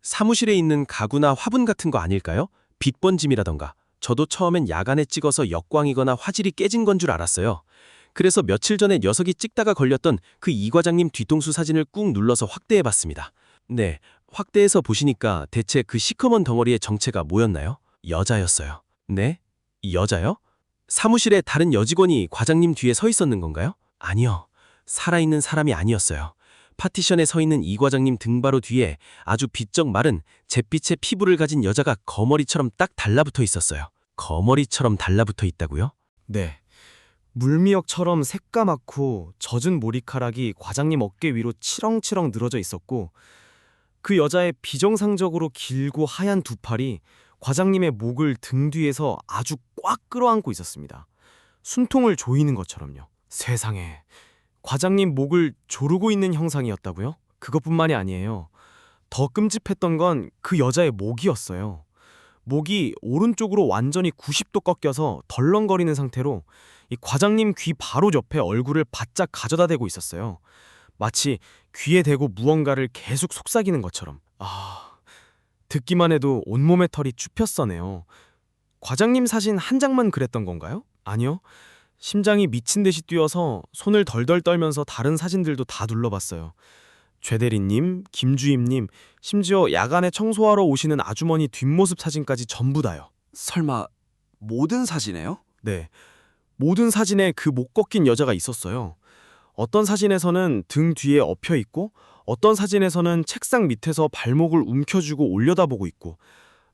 사무실에 있는 가구나 화분 같은 거 아닐까요? 빛 번짐이라던가. 저도 처음엔 야간에 찍어서 역광이거나 화질이 깨진 건 줄 알았어요. 그래서 며칠 전에 녀석이 찍다가 걸렸던 그 이 과장님 뒤통수 사진을 꾹 눌러서 확대해봤습니다. 네, 확대해서 보시니까 대체 그 시커먼 덩어리의 정체가 뭐였나요? 여자였어요. 네? 여자요? 사무실에 다른 여직원이 과장님 뒤에 서 있었는 건가요? 아니요. 살아있는 사람이 아니었어요. 파티션에 서 있는 이 과장님 등 바로 뒤에 아주 비쩍 마른 잿빛의 피부를 가진 여자가 거머리처럼 딱 달라붙어 있었어요. 거머리처럼 달라붙어 있다고요? 네. 물미역처럼 새까맣고 젖은 머리카락이 과장님 어깨 위로 치렁치렁 늘어져 있었고, 그 여자의 비정상적으로 길고 하얀 두 팔이 과장님의 목을 등 뒤에서 아주 꽉 끌어안고 있었습니다. 숨통을 조이는 것처럼요. 세상에, 과장님 목을 조르고 있는 형상이었다고요? 그것뿐만이 아니에요. 더 끔찍했던 건 그 여자의 목이었어요. 목이 오른쪽으로 완전히 90도 꺾여서 덜렁거리는 상태로 이 과장님 귀 바로 옆에 얼굴을 바짝 가져다 대고 있었어요. 마치 귀에 대고 무언가를 계속 속삭이는 것처럼. 듣기만 해도 온몸의 털이 쭈뼛서네요. 과장님 사진 한 장만 그랬던 건가요? 아니요. 심장이 미친 듯이 뛰어서 손을 덜덜 떨면서 다른 사진들도 다 눌러봤어요. 최대리님, 김주임님, 심지어 야간에 청소하러 오시는 아주머니 뒷모습 사진까지 전부 다요. 설마 모든 사진에요? 네, 모든 사진에 그 목 꺾인 여자가 있었어요. 어떤 사진에서는 등 뒤에 엎여 있고, 어떤 사진에서는 책상 밑에서 발목을 움켜쥐고 올려다보고 있고,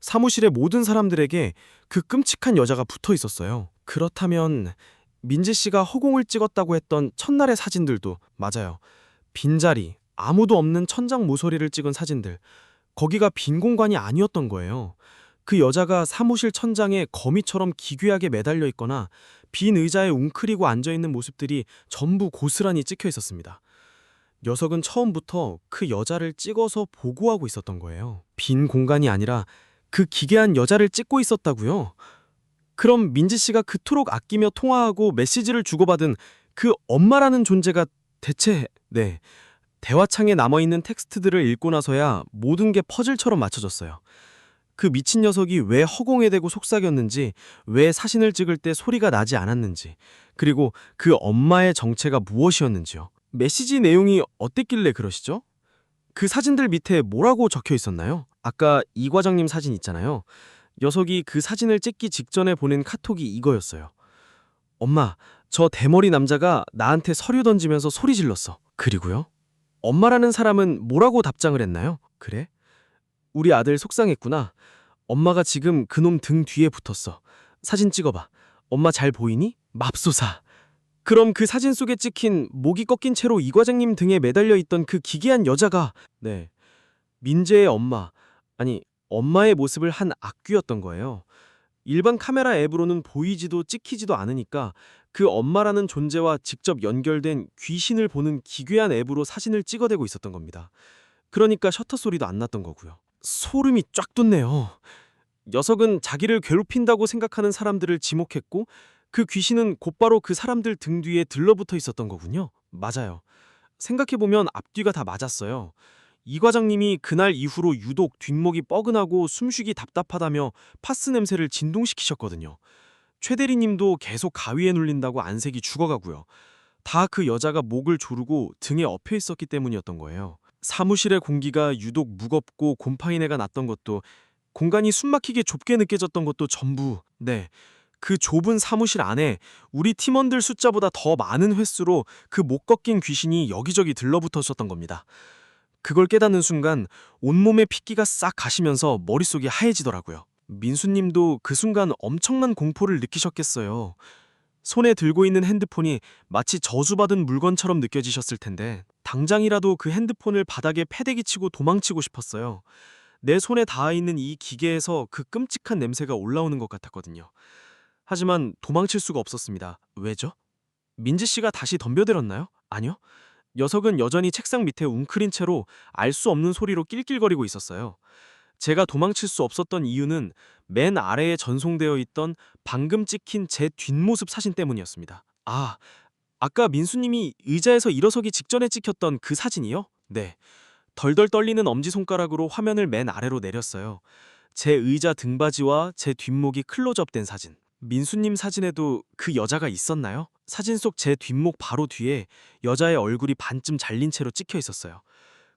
사무실의 모든 사람들에게 그 끔찍한 여자가 붙어 있었어요. 그렇다면 민재 씨가 허공을 찍었다고 했던 첫날의 사진들도 맞아요. 빈자리, 아무도 없는 천장 모서리를 찍은 사진들, 거기가 빈 공간이 아니었던 거예요. 그 여자가 사무실 천장에 거미처럼 기괴하게 매달려 있거나 빈 의자에 웅크리고 앉아있는 모습들이 전부 고스란히 찍혀 있었습니다. 녀석은 처음부터 그 여자를 찍어서 보고하고 있었던 거예요. 빈 공간이 아니라 그 기괴한 여자를 찍고 있었다고요? 그럼 민지 씨가 그토록 아끼며 통화하고 메시지를 주고받은 그 엄마라는 존재가 대체... 네, 대화창에 남아있는 텍스트들을 읽고 나서야 모든 게 퍼즐처럼 맞춰졌어요. 그 미친 녀석이 왜 허공에 대고 속삭였는지, 왜 사진을 찍을 때 소리가 나지 않았는지, 그리고 그 엄마의 정체가 무엇이었는지요. 메시지 내용이 어땠길래 그러시죠? 그 사진들 밑에 뭐라고 적혀 있었나요? 아까 이 과장님 사진 있잖아요. 녀석이 그 사진을 찍기 직전에 보낸 카톡이 이거였어요. 엄마, 저 대머리 남자가 나한테 서류 던지면서 소리 질렀어. 그리고요? 엄마라는 사람은 뭐라고 답장을 했나요? 그래? 우리 아들 속상했구나. 엄마가 지금 그놈 등 뒤에 붙었어. 사진 찍어봐. 엄마 잘 보이니? 맙소사. 그럼 그 사진 속에 찍힌 목이 꺾인 채로 이 과장님 등에 매달려 있던 그 기괴한 여자가, 네, 민재의 엄마, 아니 엄마의 모습을 한 악귀였던 거예요. 일반 카메라 앱으로는 보이지도 찍히지도 않으니까 그 엄마라는 존재와 직접 연결된 귀신을 보는 기괴한 앱으로 사진을 찍어대고 있었던 겁니다. 그러니까 셔터 소리도 안 났던 거고요. 소름이 쫙 돋네요. 녀석은 자기를 괴롭힌다고 생각하는 사람들을 지목했고 그 귀신은 곧바로 그 사람들 등 뒤에 들러붙어 있었던 거군요. 맞아요. 생각해보면 앞뒤가 다 맞았어요. 이 과장님이 그날 이후로 유독 뒷목이 뻐근하고 숨쉬기 답답하다며 파스 냄새를 진동시키셨거든요. 최 대리님도 계속 가위에 눌린다고 안색이 죽어가고요. 다 그 여자가 목을 조르고 등에 엎여 있었기 때문이었던 거예요. 사무실의 공기가 유독 무겁고 곰팡이내가 났던 것도, 공간이 숨막히게 좁게 느껴졌던 것도 전부, 그 좁은 사무실 안에 우리 팀원들 숫자보다 더 많은 횟수로 그 못 꺾인 귀신이 여기저기 들러붙었었던 겁니다. 그걸 깨닫는 순간 온몸에 핏기가 싹 가시면서 머릿속이 하얘지더라고요. 민수님도 그 순간 엄청난 공포를 느끼셨겠어요. 손에 들고 있는 핸드폰이 마치 저주받은 물건처럼 느껴지셨을 텐데 당장이라도 그 핸드폰을 바닥에 패대기 치고 도망치고 싶었어요. 내 손에 닿아 있는 이 기계에서 그 끔찍한 냄새가 올라오는 것 같았거든요. 하지만 도망칠 수가 없었습니다. 왜죠? 민지 씨가 다시 덤벼들었나요? 아니요. 녀석은 여전히 책상 밑에 웅크린 채로 알 수 없는 소리로 낄낄거리고 있었어요. 제가 도망칠 수 없었던 이유는 맨 아래에 전송되어 있던 방금 찍힌 제 뒷모습 사진 때문이었습니다. 아까 민수님이 의자에서 일어서기 직전에 찍혔던 그 사진이요? 네. 덜덜 떨리는 엄지손가락으로 화면을 맨 아래로 내렸어요. 제 의자 등받이와 제 뒷목이 클로즈업된 사진. 민수님 사진에도 그 여자가 있었나요? 사진 속 제 뒷목 바로 뒤에 여자의 얼굴이 반쯤 잘린 채로 찍혀 있었어요.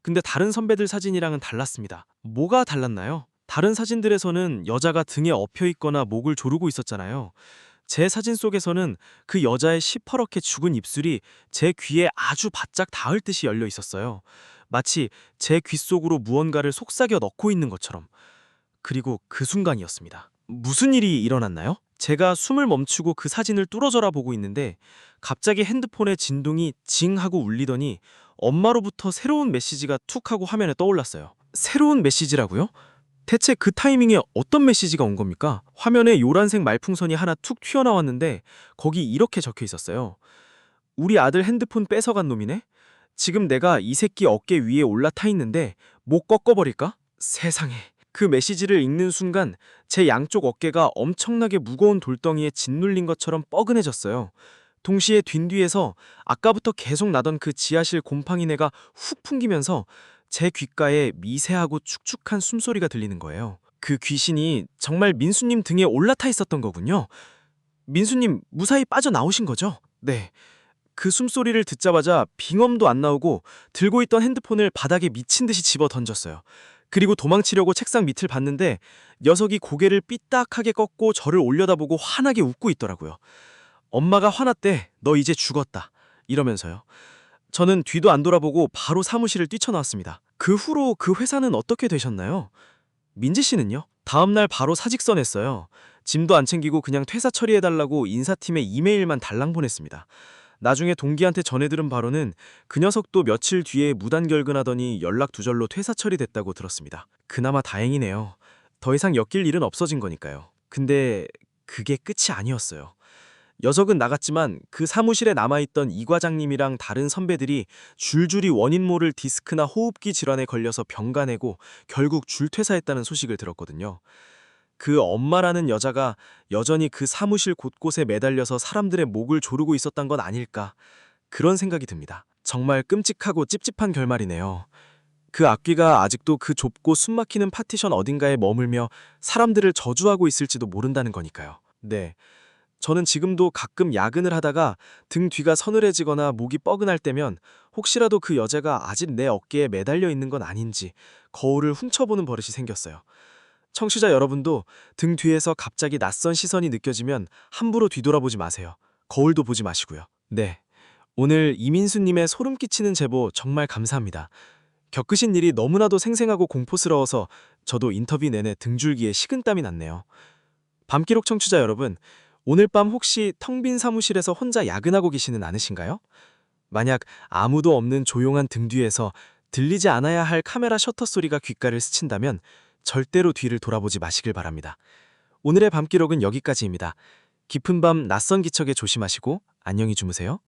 근데 다른 선배들 사진이랑은 달랐습니다. 뭐가 달랐나요? 다른 사진들에서는 여자가 등에 엎여 있거나 목을 조르고 있었잖아요. 제 사진 속에서는 그 여자의 시퍼렇게 죽은 입술이 제 귀에 아주 바짝 닿을 듯이 열려 있었어요. 마치 제 귀 속으로 무언가를 속삭여 넣고 있는 것처럼. 그리고 그 순간이었습니다. 무슨 일이 일어났나요? 제가 숨을 멈추고 그 사진을 뚫어져라 보고 있는데 갑자기 핸드폰의 진동이 징 하고 울리더니 엄마로부터 새로운 메시지가 툭 하고 화면에 떠올랐어요. 새로운 메시지라고요? 대체 그 타이밍에 어떤 메시지가 온 겁니까? 화면에 요란색 말풍선이 하나 툭 튀어나왔는데 거기 이렇게 적혀 있었어요. 우리 아들 핸드폰 뺏어간 놈이네? 지금 내가 이 새끼 어깨 위에 올라타 있는데 목 꺾어버릴까? 세상에. 그 메시지를 읽는 순간 제 양쪽 어깨가 엄청나게 무거운 돌덩이에 짓눌린 것처럼 뻐근해졌어요. 동시에 뒷뒤에서 아까부터 계속 나던 그 지하실 곰팡이내가 훅 풍기면서 제 귓가에 미세하고 축축한 숨소리가 들리는 거예요. 그 귀신이 정말 민수님 등에 올라타 있었던 거군요. 민수님 무사히 빠져나오신 거죠? 네. 그 숨소리를 듣자마자 빙엄도 안 나오고 들고 있던 핸드폰을 바닥에 미친 듯이 집어 던졌어요. 그리고 도망치려고 책상 밑을 봤는데 녀석이 고개를 삐딱하게 꺾고 저를 올려다보고 환하게 웃고 있더라고요. 엄마가 화났대. 너 이제 죽었다. 이러면서요. 저는 뒤도 안 돌아보고 바로 사무실을 뛰쳐나왔습니다. 그 후로 그 회사는 어떻게 되셨나요? 민지 씨는요? 다음날 바로 사직서 냈어요. 짐도 안 챙기고 그냥 퇴사 처리해달라고 인사팀에 이메일만 달랑 보냈습니다. 나중에 동기한테 전해 들은 바로는 그 녀석도 며칠 뒤에 무단결근하더니 연락 두절로 퇴사 처리됐다고 들었습니다. 그나마 다행이네요. 더 이상 엮일 일은 없어진 거니까요. 근데 그게 끝이 아니었어요. 녀석은 나갔지만 그 사무실에 남아있던 이 과장님이랑 다른 선배들이 줄줄이 원인 모를 디스크나 호흡기 질환에 걸려서 병가내고 결국 줄퇴사했다는 소식을 들었거든요. 그 엄마라는 여자가 여전히 그 사무실 곳곳에 매달려서 사람들의 목을 조르고 있었던 건 아닐까, 그런 생각이 듭니다. 정말 끔찍하고 찝찝한 결말이네요. 그 악귀가 아직도 그 좁고 숨막히는 파티션 어딘가에 머물며 사람들을 저주하고 있을지도 모른다는 거니까요. 네. 저는 지금도 가끔 야근을 하다가 등 뒤가 서늘해지거나 목이 뻐근할 때면 혹시라도 그 여자가 아직 내 어깨에 매달려 있는 건 아닌지 거울을 훔쳐보는 버릇이 생겼어요. 청취자 여러분도 등 뒤에서 갑자기 낯선 시선이 느껴지면 함부로 뒤돌아보지 마세요. 거울도 보지 마시고요. 네. 오늘 이민수님의 소름 끼치는 제보 정말 감사합니다. 겪으신 일이 너무나도 생생하고 공포스러워서 저도 인터뷰 내내 등줄기에 식은땀이 났네요. 밤기록 청취자 여러분, 오늘 밤 혹시 텅 빈 사무실에서 혼자 야근하고 계시는 않으신가요? 만약 아무도 없는 조용한 등 뒤에서 들리지 않아야 할 카메라 셔터 소리가 귓가를 스친다면 절대로 뒤를 돌아보지 마시길 바랍니다. 오늘의 밤 기록은 여기까지입니다. 깊은 밤 낯선 기척에 조심하시고 안녕히 주무세요.